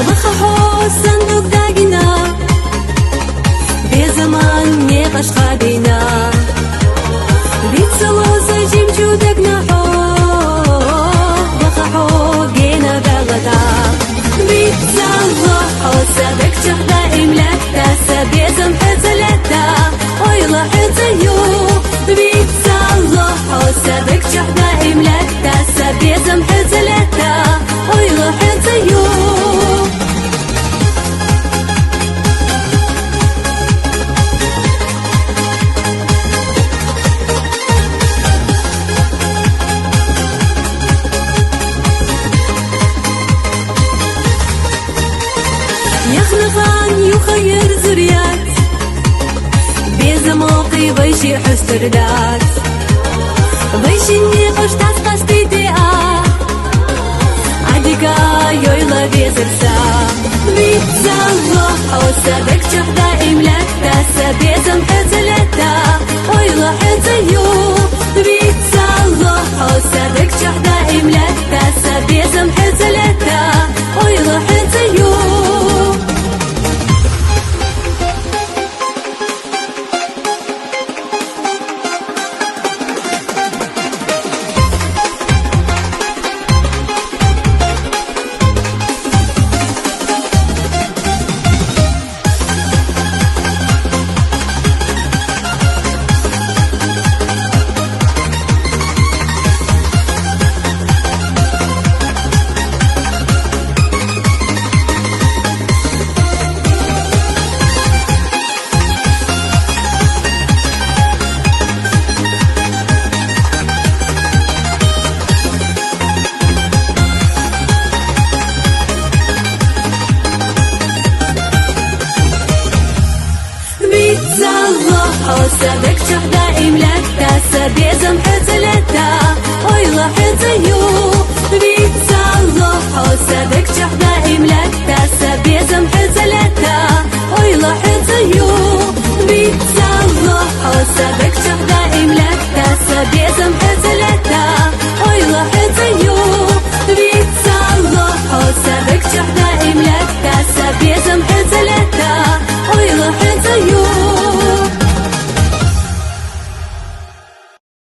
ضخحو الصندوق داقنا بزمان نقاش خادينا بيتصلو زجيم جودقنا حو ضخحو جينا بغدا بيتصلو حوسابك شخدا إملاكتا سبيزم حزلتا ويلا حزيو بيتصلو حوسابك شخدا إملاكتا سبيزم حزلتا ويلا حزيو يخلقان يخير زريات بيزموقي بيشي حستردات بيشي نيقش تاسقاس تيتيا عديكا يويلا بيزرسا بيتزالو حوسابك شخدا إملاك تاسا بيزم حزلتا ويلا حزيو بيتزالو حوسابك شخدا إملاك تاسا بيزم حزلتا ويلا حزيو حوسابك شخدا إملاك تاسا بيزم حزلتا ويلا حزيو بيتزالو حوسابك شخدا إملاك تاسا بيزم حزلتا ويلا حزيو بيتزالو حوسابك شخدا إملاك تاسا بيزم